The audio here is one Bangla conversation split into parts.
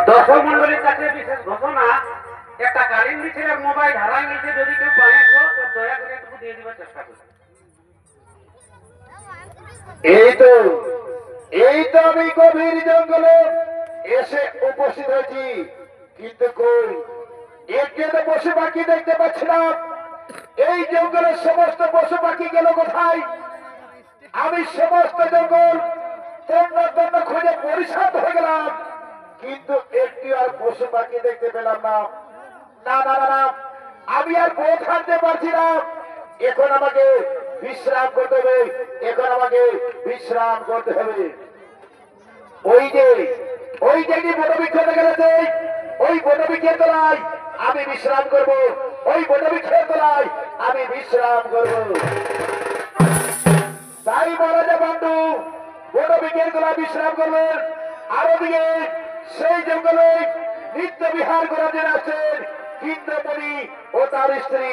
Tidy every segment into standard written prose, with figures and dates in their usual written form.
দর্শক মন্ডলীর কাছে বিশেষ ঘোষণা, একটা কালিন্দী ছেলের মোবাইল হারাই গেছে, যদি কেউ পায় তো দয়া করে একটু দিয়ে দিবার চেষ্টা করুন। এই তো আমি গভীর জঙ্গলে এসে উপস্থিত হয়েছি, কিন্তু কই একটি তো পশু পাখি দেখতে পাচ্ছিলাম। এই জঙ্গলের সমস্ত পশু পাখি গেল কোথায়? আমি সমস্ত জঙ্গল তন্ন খুঁজে পরিশান্ত হয়ে গেলাম, কিন্তু একটি আর পশু পাখি দেখতে পেলাম না। না না না, আমি আর পথ হাঁটতে পারছি না। এখন আমাকে বিশ্রাম করতে হবে, এখন আমাকে বিশ্রাম করতে হবে। ওই যে বটবৃক্ষ দেখা যাচ্ছে, ওই বটবৃক্ষের তলায় আমি বিশ্রাম করব, ওই বটবৃক্ষের তলায় আমি বিশ্রাম করব। তাই বলা যায় বন্ধু, বটবৃক্ষের তলায় বিশ্রাম করবেন। আর ওদিকে সেই জঙ্গলে নিত্য বিহার করার জন্য আছেন ইন্দ্রমণি ও তার স্ত্রী।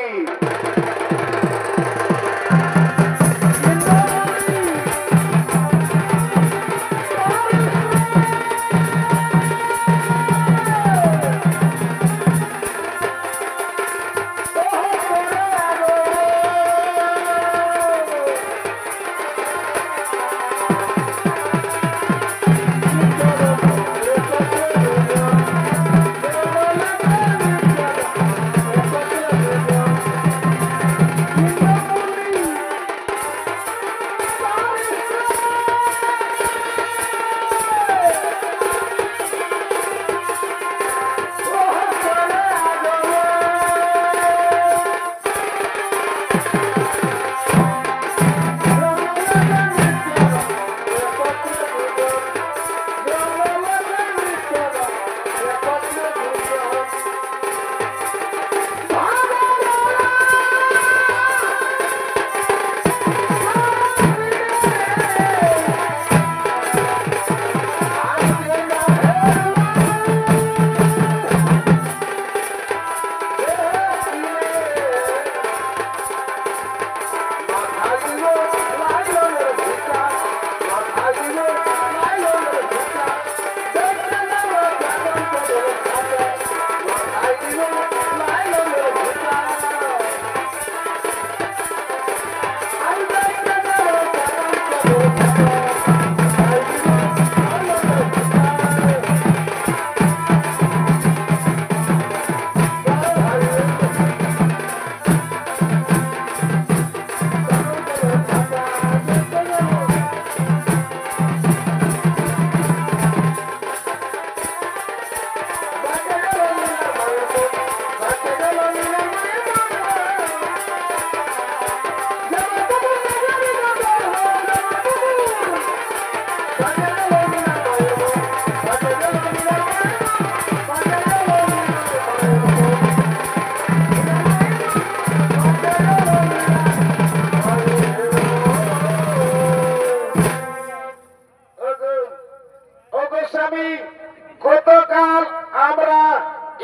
গতকাল আমরা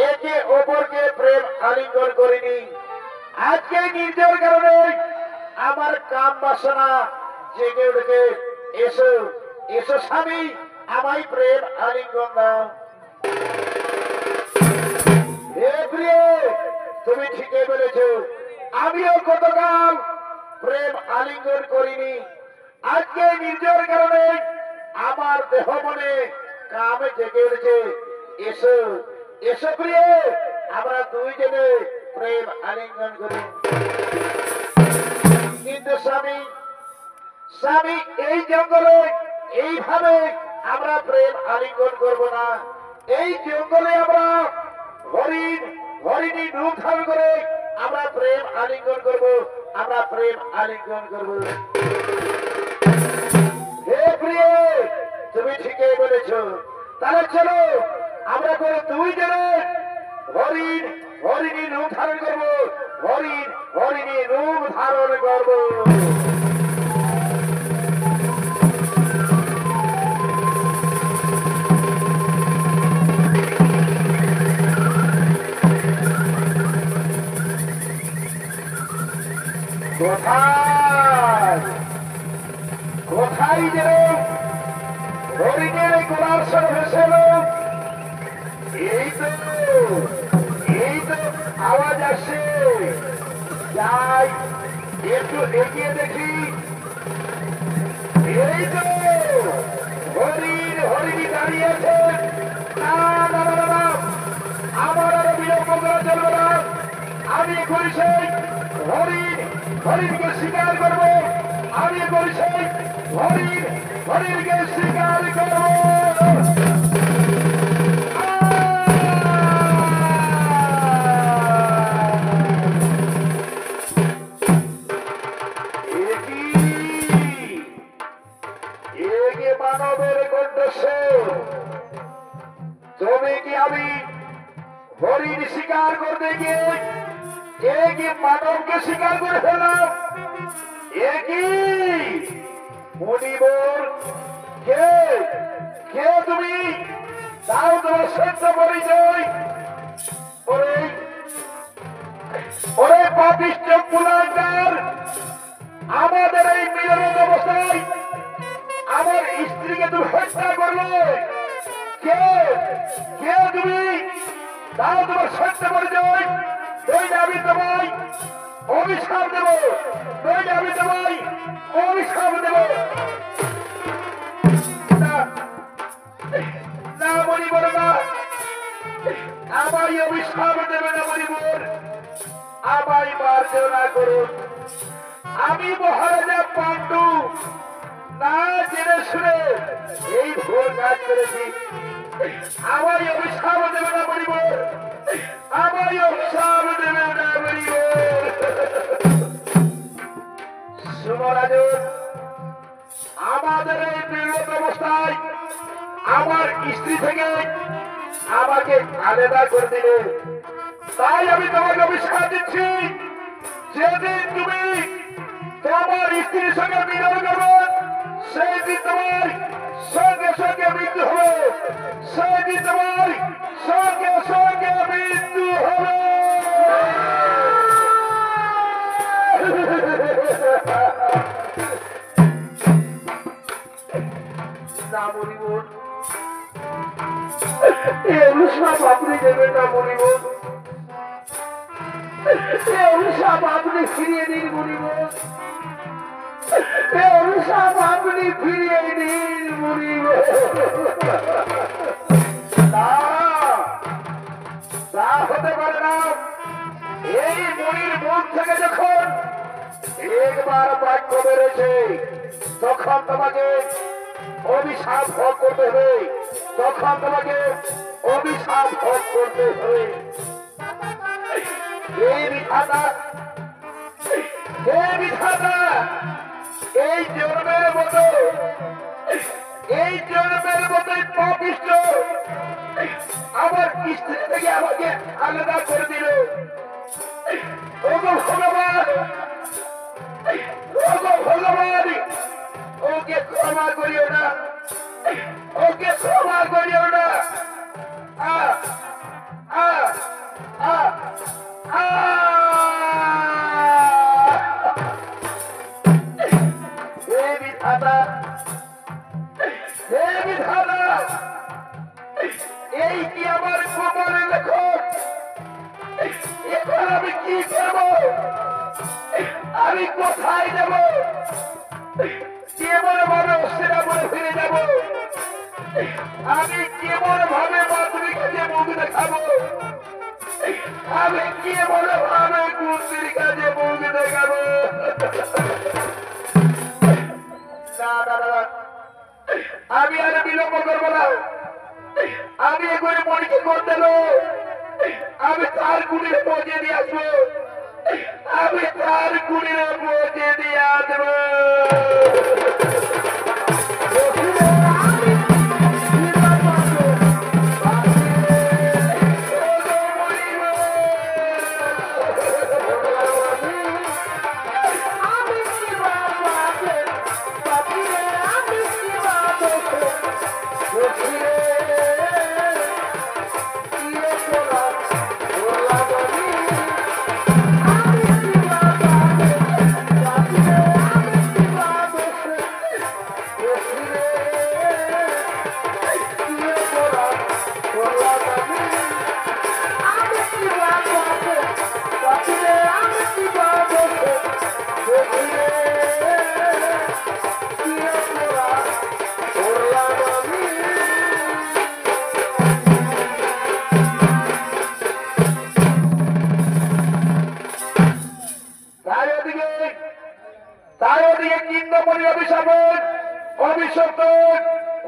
একে অপরকে প্রেম আলিঙ্গন করিনি, আজকে নির্জর কারণে আমার কাম বাসনা জেগে উঠে। এসো এসো স্বামী, আমায় প্রেম আলিঙ্গন দাও। হে প্রিয়, তুমি ঠিকই বলেছ, আমিও গতকাল প্রেম আলিঙ্গন করিনি, আজকে নির্জর কারণে আমার দেহ মনে কামে জেগে উঠেছে। এসো এসো প্রিয়, আমরা দুইজনে প্রেম আলিঙ্গন করি। কিন্তু স্বামী স্বামী, এই জঙ্গলে এইভাবে আমরা প্রেম আলিঙ্গন করব না। এই জঙ্গলে আমরা হরিণী রূপ ধারণ করে আমরা প্রেম আলিঙ্গন করব, আমরা প্রেম আলিঙ্গন করব। হে প্রিয়, তুমি ঠিকই বলেছ, তাহলে চলো আমরা করে দুইজনে হরিণী রূপ ধারণ করবো, হরিণী রূপ ধারণ করবো। কোথায় কোথায় যেন হরিণের গোলার সব ভেসে এলো। এই তো আওয়াজ আসছে, যাই একটু এগিয়ে দেখি। এই তো হরিণী দাঁড়িয়ে আছে। না না না না, আমার আরো বিলম্ব করা চলবে না। আমি করেছি হরিণকে শিকার করবো, আমি করেছি হরিণকে শিকার করবো। মানবের কণ্ঠস্বর, তবে কি আমি হরিণ শিকার করতে গিয়ে কি মানবকে শিকার করে ফেললাম? কি মুনিবর, কে কে তুমি? তাও তোমার সত্য পরিচয়। আমাদের এই মিলন অবস্থায় আমার স্ত্রীকে তুমি হত্যা করলে, কে কে তুমি? তাও তোমার সত্য পরিচয়, নইলে আমি তোমায় অভিশাপ দেব, নইলে আমি তোমায় অভিশাপ দেব। না না মরিবর না, আমায় অভিশাপ দেবে না মরিবর, আমায় মার্জনা করুন। আমি মহারাজা পাণ্ডু না জেনে শুনে এই ভুল কাজ করেছি, আমায় অভিশাপ দেবে না মরিবর, আমায় অভিশাপ দেবে না মরিবর। শুভরাজ, আমাদের এই বিরোধ অবস্থায় আমার স্ত্রী থেকে আমাকে আলাদা করে দিলে, তাই আমি তোমাকে অভিশাপ দিচ্ছি, যেদিন তুমি তোমার স্ত্রীর সঙ্গে মিলন করবে সেই দিন তোমার সঙ্গে সঙ্গে মৃত্যু হবে, সেই দিন তোমার সঙ্গে সঙ্গে মৃত্যু হবে। না মরিবন, এই অভিশাপ আপনি দেবেন না মরিবন, এই অভিশাপ আপনি ফিরিয়ে দিন মরিবন, এই অভিশাপ আপনি ফিরিয়ে দিন মরিবন। তা হতে পারে না। এই মনির মুখ থেকে যখন একবার বাক্য বেরোছে তখন তোমাকে অভিশাপ ভোগ করতে হবে, তখন তোমাকে অভিশাপ ভোগ করতে হবে। এই বিধাতা, এই বিধাতা এই জন্মের মতো, এই জন্মের মতোই পাপিষ্ঠ আমার স্ত্রী থেকে আমাকে আলাদা করে দিল। ওগো ভগবান, ওগো ভগবান, ওকে ক্ষমা করিও না, ওকে ক্ষমা করিও না। আ আ আ আ হে বিধাতা, হে বিধাতা, এই কি আমার কপালে লেখো? এখন আমি কি করব? আমি কোথায় যাব? কেমন ভাবে অস্থিরা বলে ফিরে যাব? আমি কেমন ভাবে মাধুরীর কাছে মুখ দেখাবো? আমি কেমন ভাবে কুন্তির কাছে মুখ দেখাবো? না না না, আমি আর বিলম্ব করবো না। আমি একবার মনিকে করতে দেবো, আমি তার গুণে পৌঁছে দিয়ে আসবো, আমি তার গুণে পৌঁছে দিয়ে আসবো।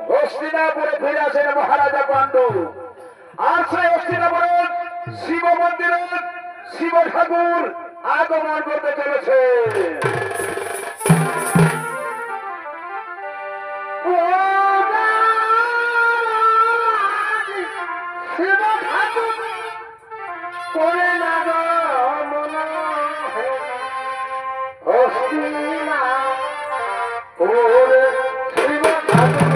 হস্তিনাপুরে ফিরে আসেন মহারাজা পাণ্ডু। আর সেই হস্তিনাপুরে শিব মন্দিরে শিব ঠাকুর আগমন করতে চলেছে। শিব ঠাকুর করে না হস্তিনাপুরে শিব ঠাকুর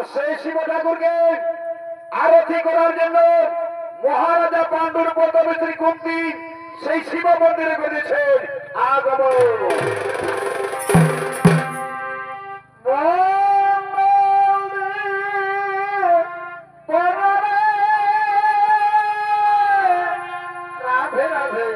সেই শিব ঠাকুরকে আরতি করার জন্য মহারাজা পাণ্ডুর পদমিত্রী কুন্তি সেই শিব মন্দিরে বেঁধেছেন আগমন। রাধে রাধে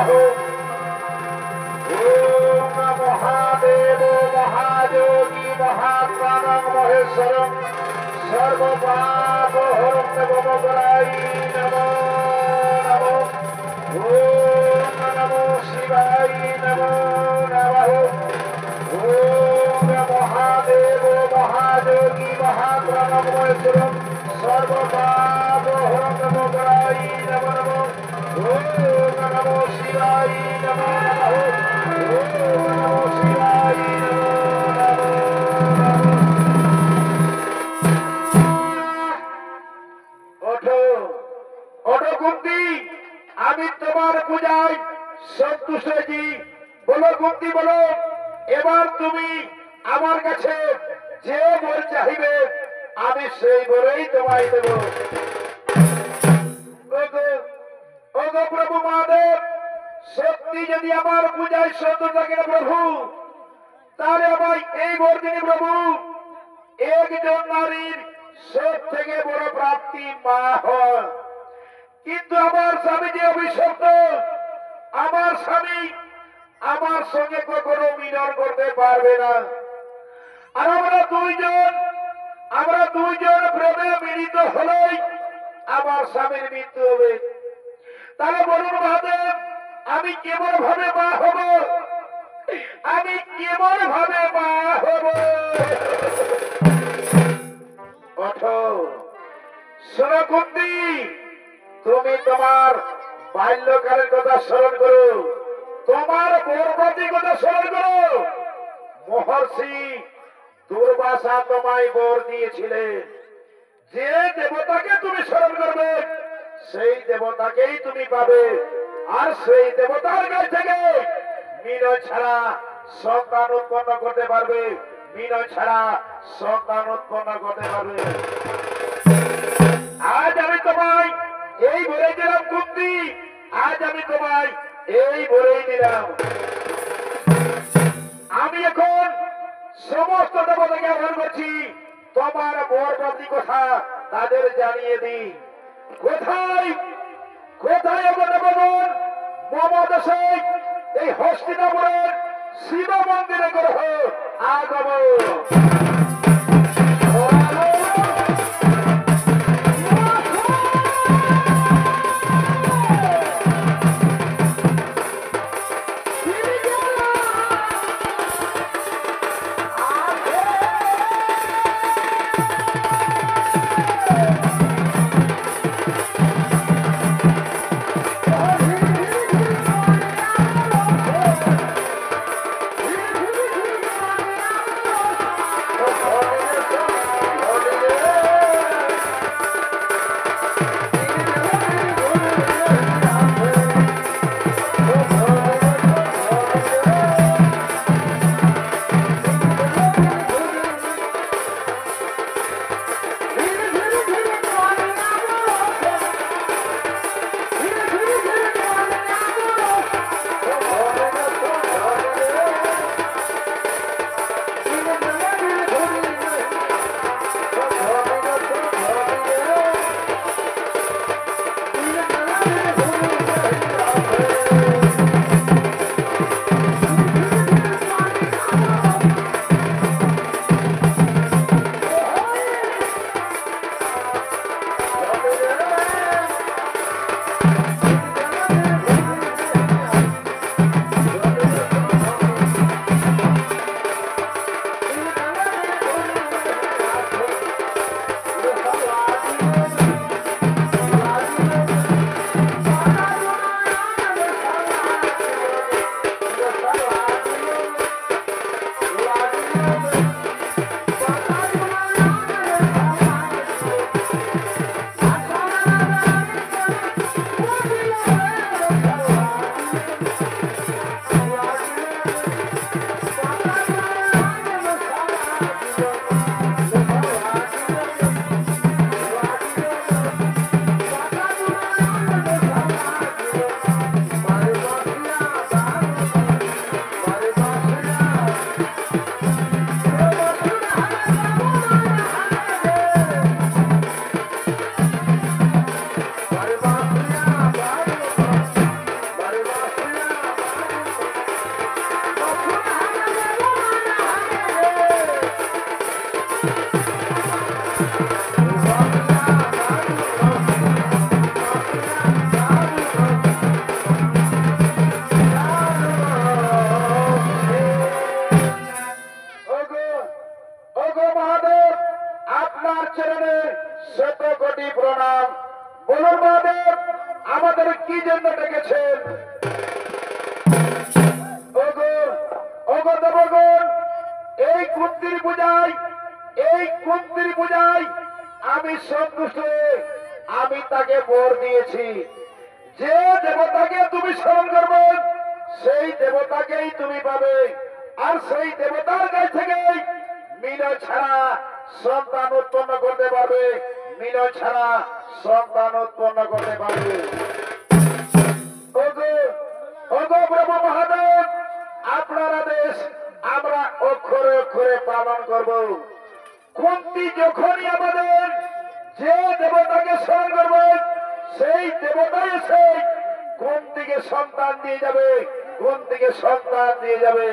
নমঃ ওম মহাদেব মহাযোগী মহাপ্রাণং মহেশ্বরং সর্বপাপ হরং দেবমগরাই নমো নমো ওম নমো শিবায় নমো নমঃ ওম মহাদেব মহাযোগী মহাপ্রাণং মহেশ্বরং সর্বপাপ হরং দেবমগরাই নমো নমো ওম নমো শিবায় নমো নমঃ ওম নমো শিবায় নমো নমঃ ওঠো ওঠো কুন্তি, আমি তোমার পূজায় সন্তুষ্ট হয়েছি। বলো কুন্তি বলো, এবার তুমি আমার কাছে যে বর চাইবে আমি সেই বরেই তোমায় দেব। ওগো প্রভু মহাদেব, সত্যি যদি আমার পূজায় সন্তুষ্ট থাকে না প্রভু, তাহলে আমায় এই বর দিন প্রভু। একজন নারীর সব থেকে বড় প্রাপ্তি মা হন, কিন্তু আমার স্বামী যে অভিশপ্ত, আমার স্বামী আমার সঙ্গে কখনো মিলন করতে পারবে না। আর আমরা দুইজন প্রেমে মিলিত হলেই আমার স্বামীর মৃত্যু হবে। তাহলে বলুন মহাদেব, আমি কেমন ভাবে মা হব? আমি কেমন ভাবে মা হব? ওঠো, শোনো কুন্তি, তুমি তোমার বাল্যকালের কথা স্মরণ করো, তোমার বরবাদীর কথা স্মরণ করো। মহর্ষি দুর্বাসা তোমায় বর দিয়েছিলেন, যে দেবতাকে তুমি স্মরণ করবে সেই দেবতাকেই তুমি পাবে। আর সেই দেবতার কাছ থেকে মিনয় ছাড়া সন্তান উৎপন্ন করতে পারবে, মিনয় ছাড়া সন্তান উৎপন্ন করতে পারবে। আজ আমি তোমায় এই বলেই দিলাম কুন্তি, আজ আমি তোমায় এই বলেই দিলাম। আমি এখন সমস্ত দেবতাকে আহ্বান করছি, তোমার বরবাদী কথা তাদের জানিয়ে দিই। কোথায় কোথায় দেবগণ মম দেশে এই হস্তিনাপুরের শিব মন্দিরে গ্রহ আগমন। শত কোটি প্রণাম। বলুন মহাদেব, আমাদের কি জন্য ডেকেছেন? ওগো ওগো দেবগণ, এই কুন্তির পূজায় আমি সন্তুষ্ট হয়ে আমি তাকে বর দিয়েছি। যে দেবতাকে তুমি স্মরণ করবে সেই দেবতাকেই তুমি পাবে, আর সেই দেবতার কাছ থেকেই মিলন ছাড়া সন্তান উৎপন্ন করতে পারবে, মিলন ছাড়া সন্তান উৎপন্ন করতে পারবে। ওগো ওগো ব্রহ্ম মহাদেব, আপনার আদেশ আমরা অক্ষরে অক্ষরে পালন করব। কুন্তি যখনই আমাদের যে দেবতাকে স্মরণ করবে সেই দেবতাই এসে কুন্তিকে সন্তান দিয়ে যাবে, কুন্তিকে সন্তান দিয়ে যাবে।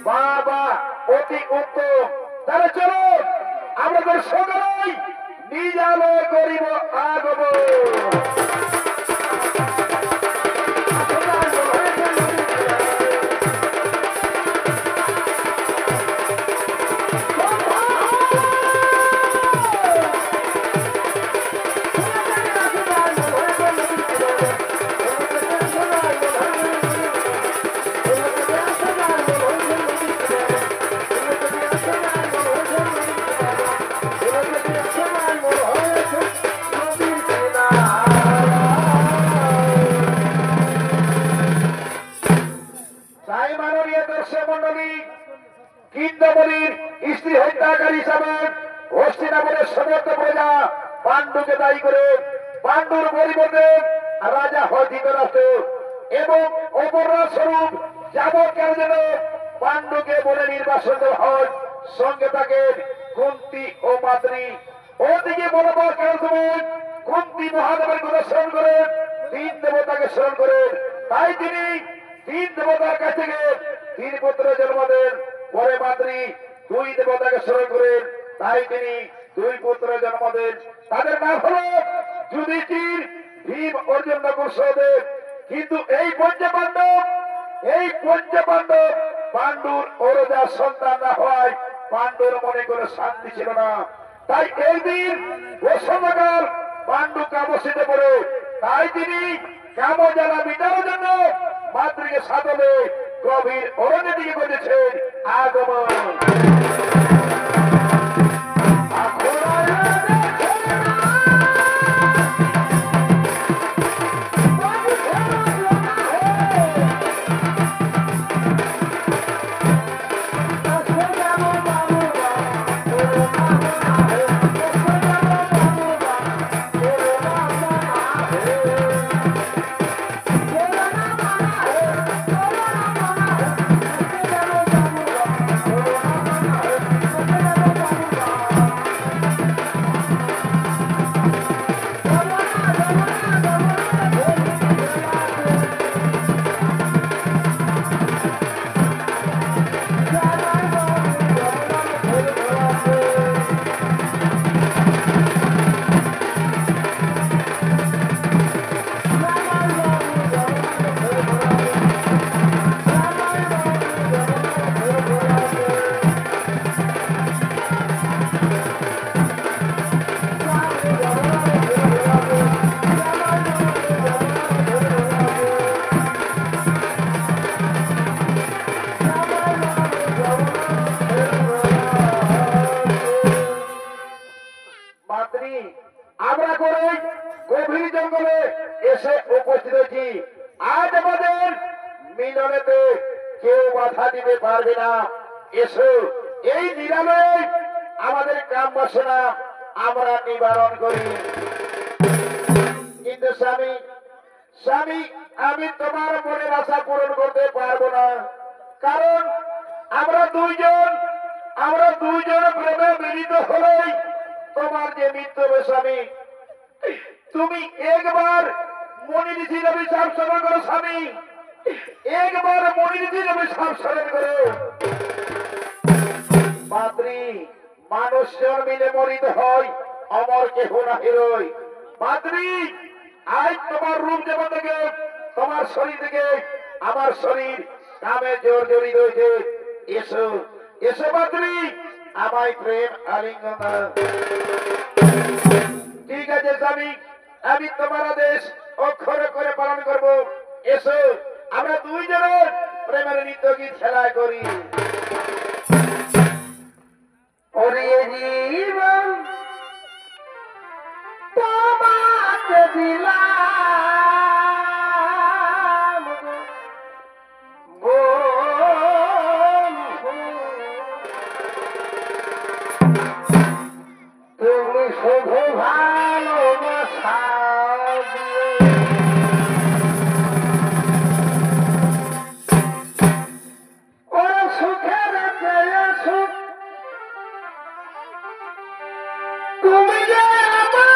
বাবা অতি উত্তম। তাহলে চলো আমরা সকলেই নিজ আলোয় করিব আগমন। কিন্দামণির স্ত্রী হত্যাকারী হিসাবে হস্তিনাপুরের সমস্ত প্রজা পাণ্ডুকে দায়ী করে পাণ্ডুর পরিবর্তে রাজা হয় ধৃতরাষ্ট্র এবং অপরাধ স্বরূপ যাবৎকাল যেন পাণ্ডুকে বলে নির্বাসন হয়। সঙ্গে থাকে কুন্তি ও মাদ্রী। ওদিকে বলবার কাল সময় কুন্তি মহাদেবের কথা স্মরণ করেন, তিন দেবতাকে স্মরণ করেন। তাই তিনি তিন দেবতার কাছ থেকে তিন পুত্র জন্ম দেন। পরে মাদ্রী দুই দেবতাকে স্মরণ করেন, তাই তিনি দুই পুত্র জন্ম দেন। তাদের নাম হল যুধিষ্ঠির, ভীম, অর্জুন, নকুল, সহদেব। কিন্তু এই পঞ্চপাণ্ডব পাণ্ডুর ওরজার সন্তান না হয় পাণ্ডুর মনে করে শান্তি ছিল না। তাই এই দিন বসন্তকাল পাণ্ডু কামশিতে পড়ে, তাই তিনি কাম জ্বালা মিটানোর জন্য মাতৃকে সাধনে গভীর অরণ্যের দিকে করেছেন আগমন। আমরা করে গভীর জঙ্গলে এসে উপস্থিত হয়েছি। আজ আমাদের মিলনেতে কেউ বাধা দিতে পারবে না। এসো এই নিরাময় আমাদের কাম বাসনা আমরা নিবারণ করি। কিন্তু স্বামী আমি তোমার মনের আশা পূরণ করতে পারবো না, কারণ আমরা দুইজন প্রেমে মিলিত হলেই তোমার যে মৃত্যু হবে স্বামী। তুমি একবার মনিঋষির অভিশাপ স্মরণ করো স্বামী, একবার মনিঋষির অভিশাপ স্মরণ করো। মাতৃ মানুষজন মিলে মরিতে হয়, অমর কেহ নাহি রই। মাতৃ আজ তোমার রূপ যেমন থেকে তোমার শরীর থেকে আমার শরীর কামে জর্জরিত হয়েছে। এসো এসো মাতৃ, আমায় প্রেম আলিঙ্গন দাও। ঠিক আছে স্বামী, আমি তোমার আদেশ অক্ষরে করে পালন করব। এসো আমরা দুইজন প্রেমের নৃত্য গীত খেলা করি। ওরে জীবন তোমাকে দিলাম বন্ধু, তুমি শুধু ভালোবাসা দিও। ওরে সুখের চেয়ে সুখ তুমি যে আমার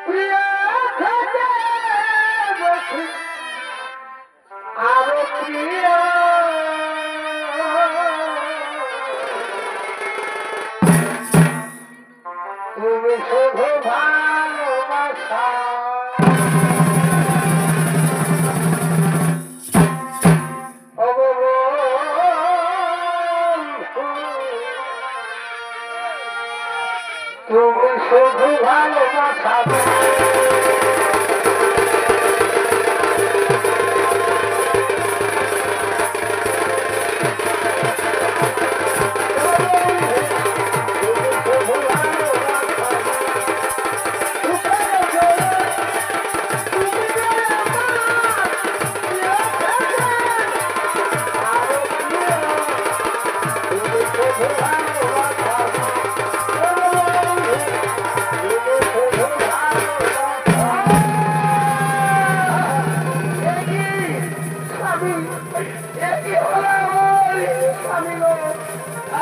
প্রিয় থেকে বেশি আরো প্রিয়, তুমি শুধু ভালোবাসা। ও বন্ধু, তুমি শুধু ভালোবাসা।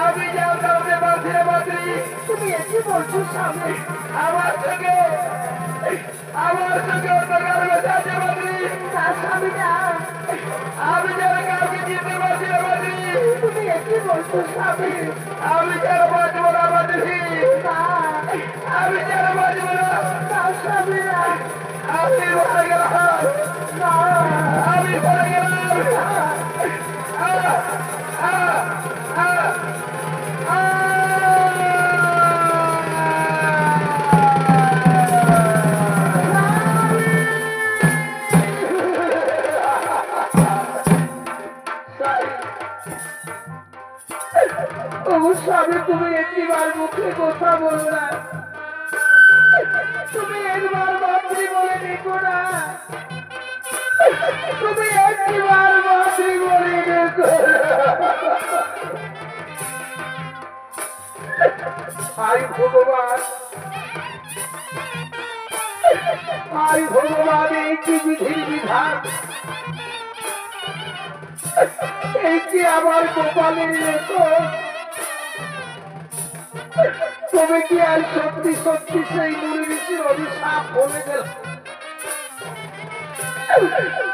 আমি যাও কাউকে বাঁধে বাঁধি, তুমি একই বলছো স্বামী। আমার সঙ্গে অন্ধকার মেশাতে বাঁধি না স্বামী না। আমি যেন কাউকে চিনতে পারছি না বাঁধি, তুমি একই বলছো স্বামী। আমি যেন বাঁচবো না বাঁধি না, আমি যেন বাঁচবো না স্বামী না। আমি মরে গেলাম না, আমি মরে গেলাম। স্বামী তুমি একটিবার মুখে কথা বলো না, তুমি একবার মাতৃ বলে দেখো না, তুমি একটিবার মাতৃ বলে দেখো। হায় ভগবান, হায় ভগবান, এই কি বিধির বিধান, এই কি আমার কপালের লেখন। তবে কি আর সত্যি সত্যি সেই মুনি ঋষির অভিশাপ বলে গেল?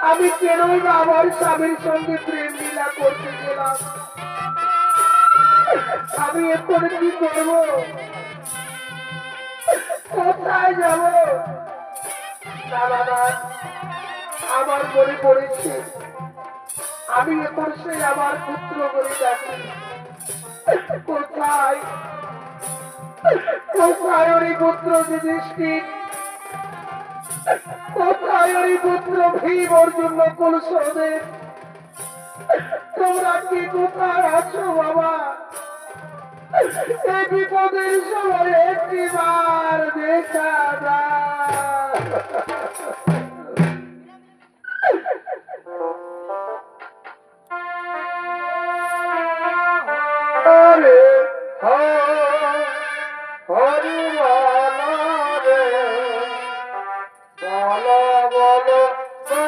আমি কেনই বা আমার স্বামীর সঙ্গে প্রেম লীলা করতে গেলাম? আমি এখন কি করব? কোথায় যাব? না বাবা, আমার মনে পড়েছে আমি এখন সেই আমার পুত্র বলে ডাকি। কোথায় কোথায় ওই পুত্র যুধিষ্ঠির, কোথায় ওই পুত্র ভীম, অর্জুন, নকুল, সহদেব? তোমরা কি কোথায় আছো বাবা? এই বিপদের সময় একটিবার দেখা দাও। হরে হরি বল রে, বল বল বল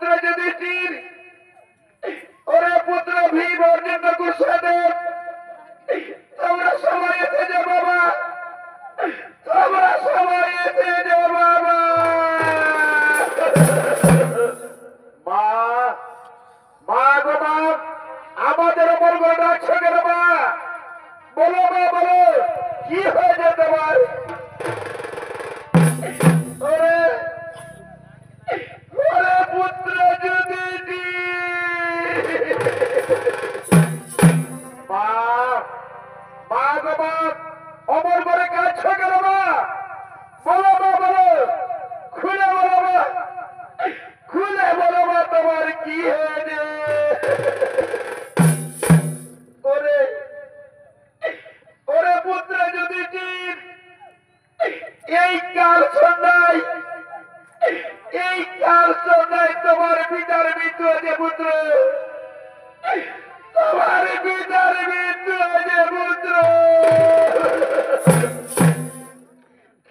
পুত্র যুধিষ্ঠির, ওরে পুত্র ভীম অর্জুন কুশদেব, তোমরা সবাই এসে যাও বাবা, তোমরা সবাই এসে যাও বাবা। মা, মা গো মা, আমাদের ওপর করে ডাকছো কেন মা? বলো মা, বলো কি হয়েছে তোমার? ওরে ওরে পুত্র যুধিষ্ঠির, মা, মা গো মা, অমর করে কাঁদছো কেন মা? বলো মা, বলো, খুলে বলো মা, খুলে বলো মা, তোমার কি হয়েছে? ওরে ওরে পুত্র যুধিষ্ঠির, এই কাল সন্ধ্যায়, এই কাল সন্ধ্যায় তোমার পিতার মৃত্যু হয়েছে পুত্র, তোমার পিতার মৃত্যু হয়েছে পুত্র।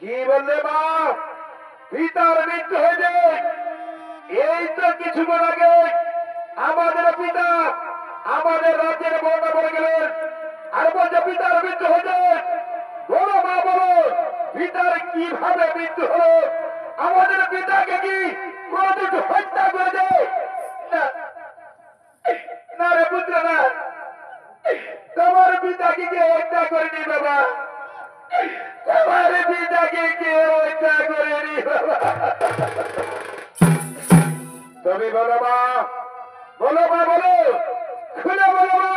কি বললে মা? পিতার মৃত্যু হয়েছে? এই তো কিছুক্ষণ আগে আমাদের পিতা আমাদের রাজ্যের বর্ণনা করে গেলেন, আর বলছে পিতার মৃত্যু হয়েছে। বলো মা, বলো পিতার কিভাবে মৃত্যু হলো? আমাদের পিতাকে কি কোনদিন হত্যা করেছে? না, না রে পুত্র, না, তোমার পিতাকে কে হত্যা করেনি বাবা, তোমার পিতাকে কে হত্যা করেনি বাবা। তুমি বলো মা, বলো মা, বলো, খুলে বলো মা,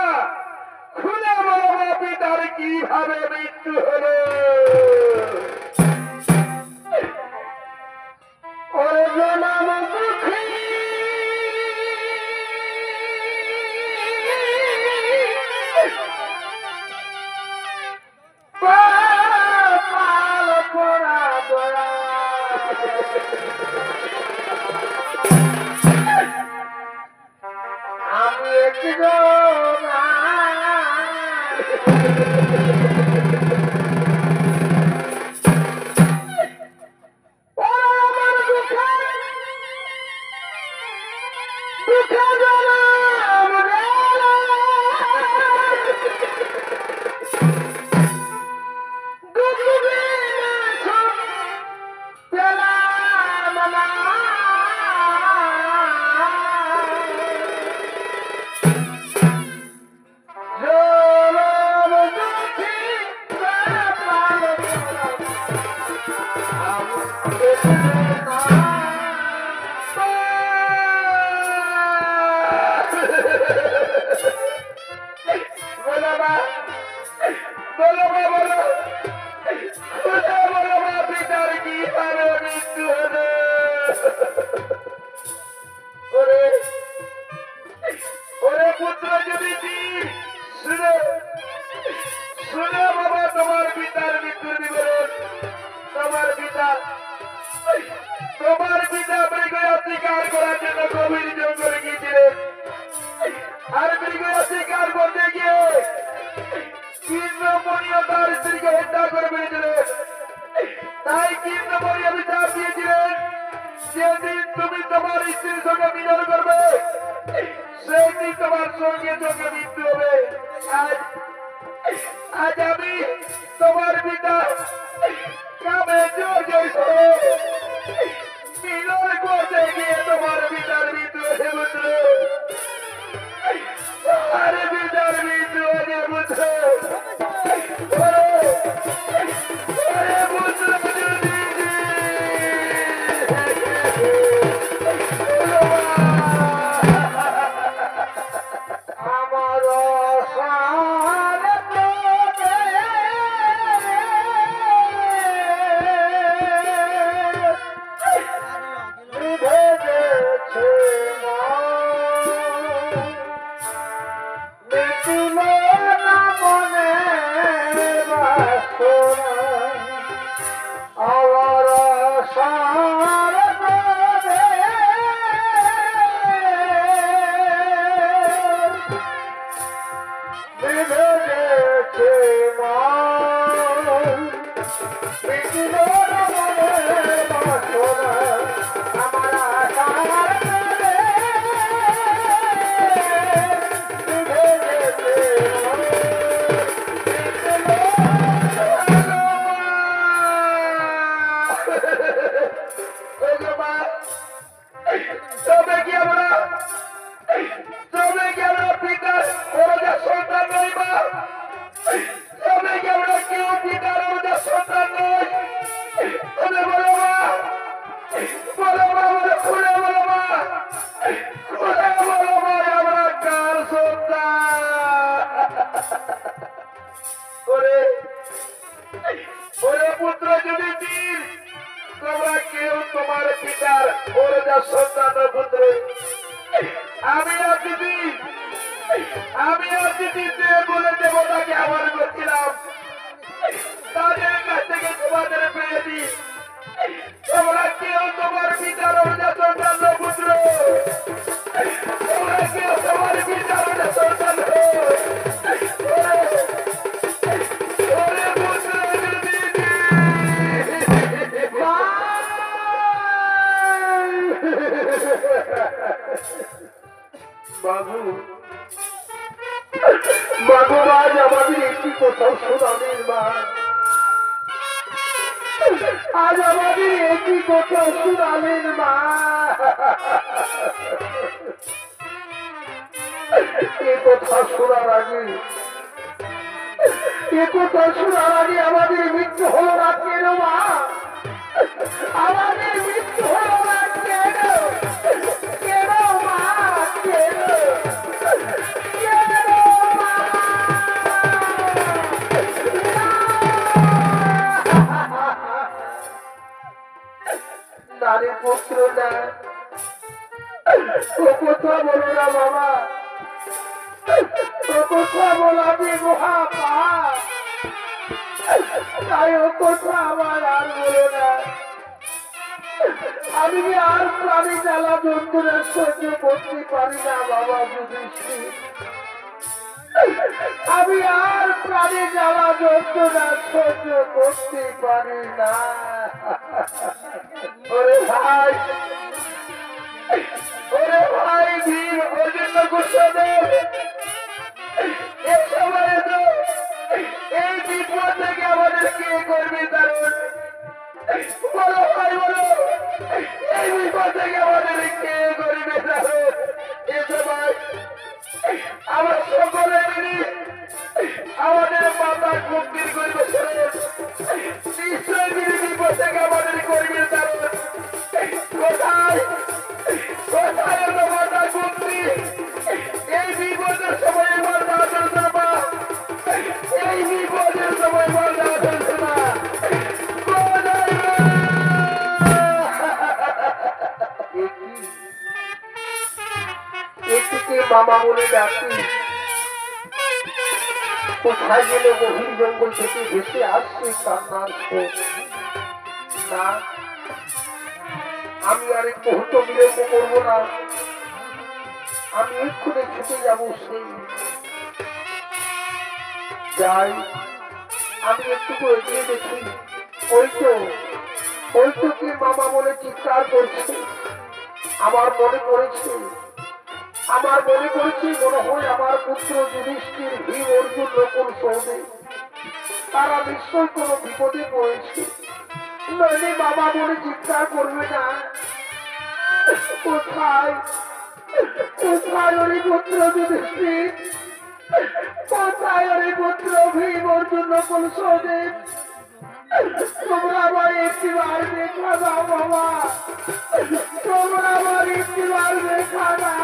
খুলে বলো মা, পিতার কিভাবে মৃত্যু হলো? ওরে জনম দুঃখী, কপাল পোড়া দোড়া, আমি একজন তোমার পিতা মৃগয়া শিকার করার জন্য গভীর জঙ্গলে গিয়েছিলেন, আর মৃগয়া শিকার করতে গিয়ে কৃষ্ণমণিও তার স্ত্রীকে হত্যা করে ফেলেছিলেন। তাই কৃষ্ণমণি অভিশাপ দিয়েছিলেন, যেদিন তুমি তোমার স্ত্রীর সঙ্গে মিলন করবে সেই দিন তোমার সঙ্গে সঙ্গে মৃত্যু হবে। আজ আমি তোমার পিতা কামে জোর মিলন করতে গিয়ে তোমার পিতার মৃত্যু হয়ে পুত্র, তোমার পিতার মৃত্যু হয়ে পুত্র। তবে কি আমরা পিতার ওরা সন্তান নই মা? তবে কি আমরা কেউ পিতার ওরা সন্তান নই? তবে বলো মা, বলো মা, বলো খুলে বলো মা, খুলে বলো মা, আমরা কার সন্তান? ওরে ওরে পুত্র যুধিষ্ঠির, তোমরা কেউ তোমার পিতার ওরা সন্তান পুত্র। আমি অতিথিতে বলে দেবতাকে আবার করছিলাম, তাদের কাছ থেকে তোমাদের পেয়েছি। তোমরা কেউ তোমার পিতার ওরা সন্তান পুত্র, তোমরা কেউ তোমার পিতার ওরা সন্তান। বাবু বাবু, আজ আমাদের একটি কোথাও শোনাবেন মা? আজ আমাদের একটি কোথাও শোনাবেন মা? এ কথা শোনার আগে আমাদের মৃত্যু হলো না কেন মা? আমাদের মৃত্যু হলো না কেন? কেন মা? কেন? নারী পুত্র না, ও কথা বলো না বাবা, ও কথা বলা যে মহাপা, তাই ও কথা আমার আর বলো না। আমি আর প্রাণী জ্বালা যন্ত্রণা সহ্য করতে পারি না বাবা যুধিষ্ঠির, আমি আর প্রাণী জ্বালা যন্ত্রণা সহ্য করতে পারি না। ওরে ভাই, ওরে ভাই ভীম অর্জুন কুশদেব, এই সময় তো এই বিপদ থেকে আমাদের কে করবে তারুণ? বলো ভাই বলো, এই বিপদ থেকে আমাদের কে করবে তারুণ? এ সময় আমার সকলে মিলি আমাদের মাতা মুক্তির করবে নিশ্চয় মিলি বিপদ থেকে আমাদের করবে তারুণ। কোথায় কোথায় হলো মাতা মুক্তি? এই বিপদের সময় মাতা চলছে না, এই বিপদের সময় মাতা চলছে না। একটিকে মামা বলে ডাকি, কোথায় গেলে গভীর জঙ্গল থেকে ভেসে আসছে কান্নার শোক। না, আমি আর এক মুহূর্ত বিলম্ব করবো না, আমি এক্ষুনি ছুটে যাবো সেই যাই। আমি একটু এগিয়ে দেখি, ওই তো কি মামা বলে চিৎকার করছে। আমার মনে পড়েছে মনে হয় আমার পুত্র যুধিষ্ঠির, ভীম অর্জুন নকুল সহদেব, তারা নিশ্চয় কোনো বিপদে পড়েছে, নইলে বাবা বলে চিৎকার করবে না। কোথায় কোথায় ওরে পুত্র যুধিষ্ঠির, কোথায় ওরে পুত্র ভীম অর্জুন নকুল সহদেব? তোমরা আমার একটিবার দেখা দাও বাবা, তোমরা আমার একটিবার দেখা দাও।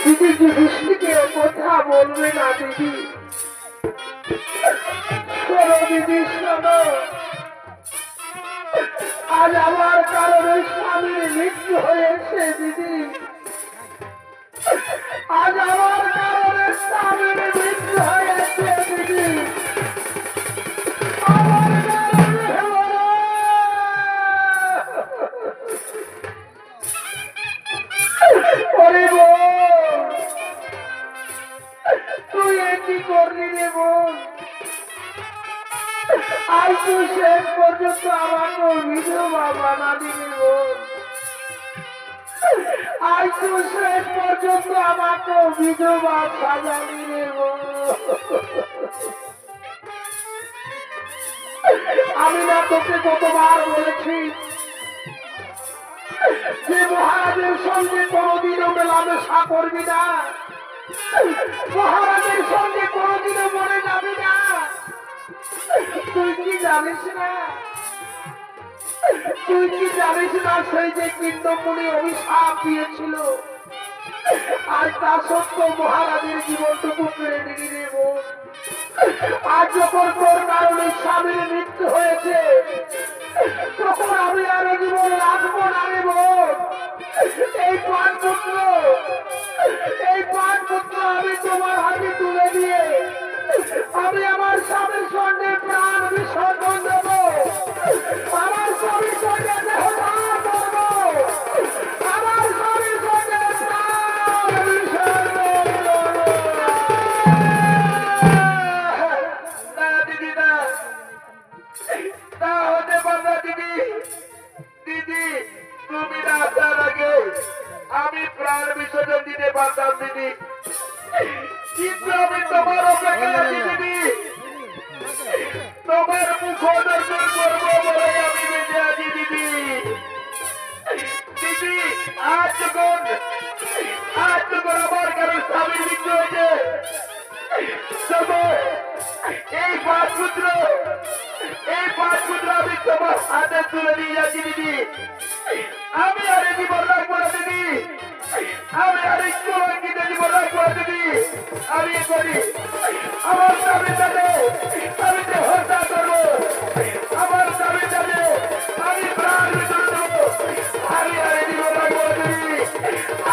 দিদি যুধিষ্ঠিকে কথা বলবে না দিদি। শোনো দিদি শোনো, আজ আমার কারণে স্বামীর মৃত্যু হয়েছে দিদি। আজ আমার কারণে স্বামীর মৃত্যু হয়েছে দিদি। আমার কারণে ওরে বোন, তুই কি করলি রে বোন? আজ তুই শেষ পর্যন্ত আমাকে বিধবা বানালি রে বোন। আজ তুই শেষ পর্যন্ত আমাকে বিধবা সাজালি রে বোন। আমি না তোকে কতবার বলেছি যে মহারাজের সঙ্গে কোনদিনও মেলামেশা করবি না, মহারাজের সঙ্গে কোনদিনও মনে যাবি না। তুই কি জানিস না, তুই কি জানিস না সেই যে কিন্নমণি অভিশাপ দিয়েছিল, আর তা সত্ত্বেও মহারাজের জীবনটুকু কেড়ে নিলি রে বোন। আজ যখন তোর কারণে স্বামীর মৃত্যু হয়েছে, তখন আমি আর জীবন রাখবো না রে বোন। এই পানপুত্র আমি তোমার হাতে তুলে দিয়ে আমি আমার স্বামীর সঙ্গে প্রাণ বিসর্জন দেব। আমার স্বামীর সঙ্গে দেহ দান করব। আমার স্বামীর সঙ্গে প্রাণ বিসর্জন দেব। না দিদি না, তা হতে পারে না দিদি। দিদি তুমি না আসার আগে আমি প্রাণ বিসর্জন দিতে পারতাম দিদি, কিন্তু আমি তোমার অপেক্ষায় আছি দিদি। তোমার মুখ দর্শন করবো বলে আমি বেঁচে আছি দিদি। দিদি আজ যখন আমার কারো স্বামীর মৃত্যু হয়েছে, এই পাঁচপুত্র আমি তোমার হাতে তুলে দিয়ে যাচ্ছি দিদি। আমি আর জীবন রাখবো না দিদি, আমি আর একটু জীবন রাখবো না দিদি। আমি করি আমার স্বামীর সাথে আমি যে হত্যা করবো, আমার স্বামীর সাথে আমি প্রাণ বিসর্জন দেবো। আমি আর জীবন রাখবো না দিদি,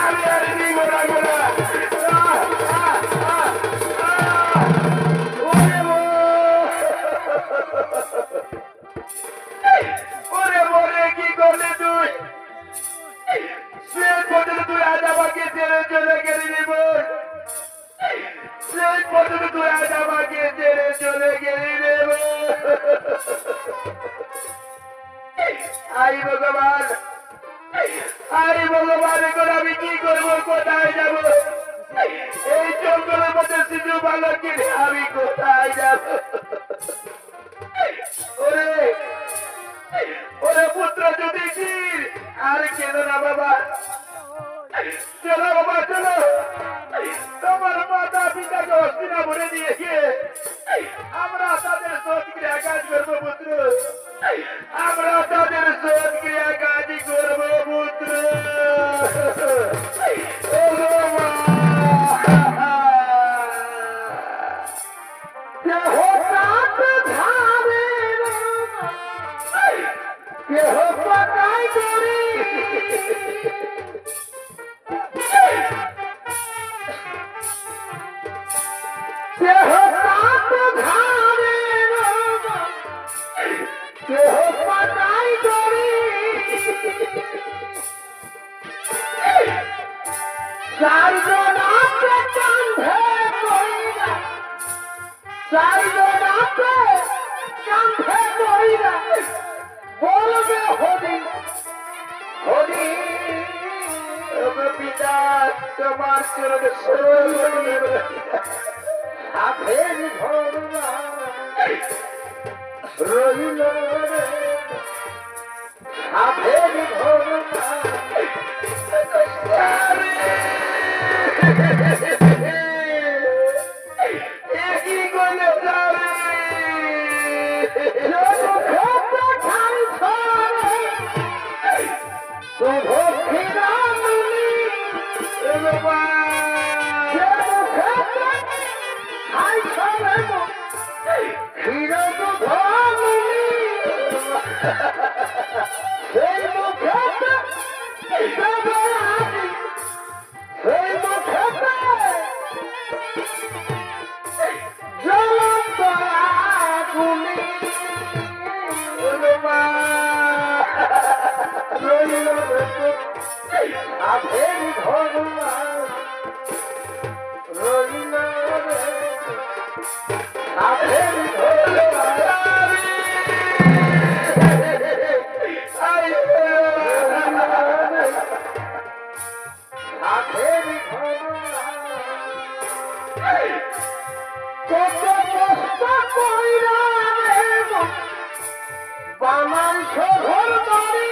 আমি আর জীবন রাখবো না। ওরে ওরে কি করলে তুই? শেষ পর্যন্ত তুই আজ আমাকে ছেড়ে চলে গেলি রে বোন। শেষ পর্যন্ত তুই আজ আমাকে ছেড়ে চলে গেলি রে বোন। আই ভগবান, এখন আমি কি করবো, কোথায় যাবো? এই জঙ্গলের মধ্যে শিশু বালককে আমি কোথায় যাবো? ওরে ওরে পুত্র যুধিষ্ঠির, আর কেন না বাবা, চলো বাবা চলো। তোমার মাতা পিতাকে হস্তিনাপুরে দিয়ে গিয়ে আমরা তাদের শোধ ক্রিয়া কাজ করবো পুত্র, আমরা তাদের শোধ ক্রিয়া কাজ করবো পুত্র। কেহ পাতাই করি চারজন আপে কান্ধে কইরা চারজন আপে কান্ধে কইরা বলবে হরি হরি পিতা তোমার চরণে সাধের ভরবা রইল রে সাধের ভরবা একই গলে যাবে বানান শহর বাড়ি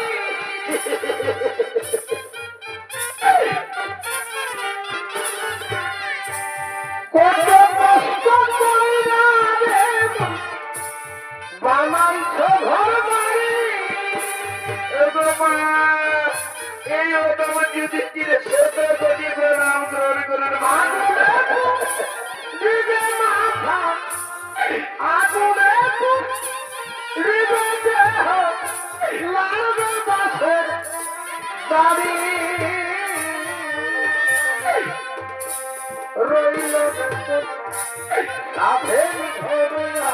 কত কষ্ট কইরা রে বানান শহর বাড়ি এগো মা এই অদম যুধিষ্ঠিরে শত কোটি প্রণাম গ্রহণ করার দিবে মাথা আগুনে লাগবে বাসের বাড়ি রইল সাধের ঘরোয়া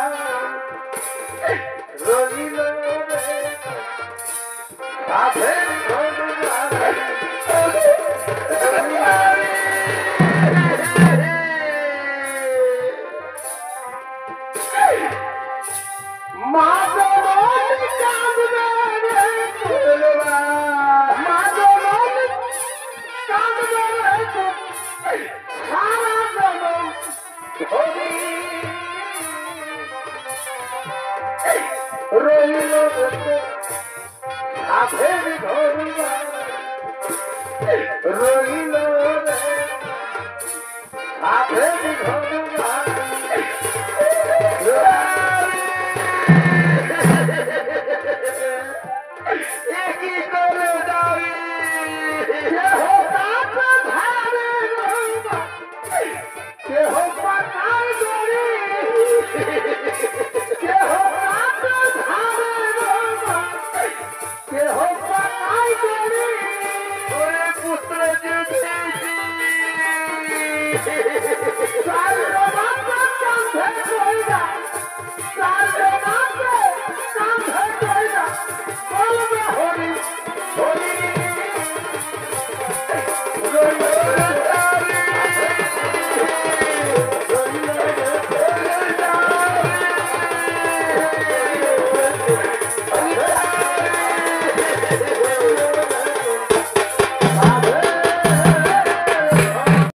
রইল সাধের ঘরোয়া রইল সাধের ঘরোয়া রইল সাধের ঘরোয়া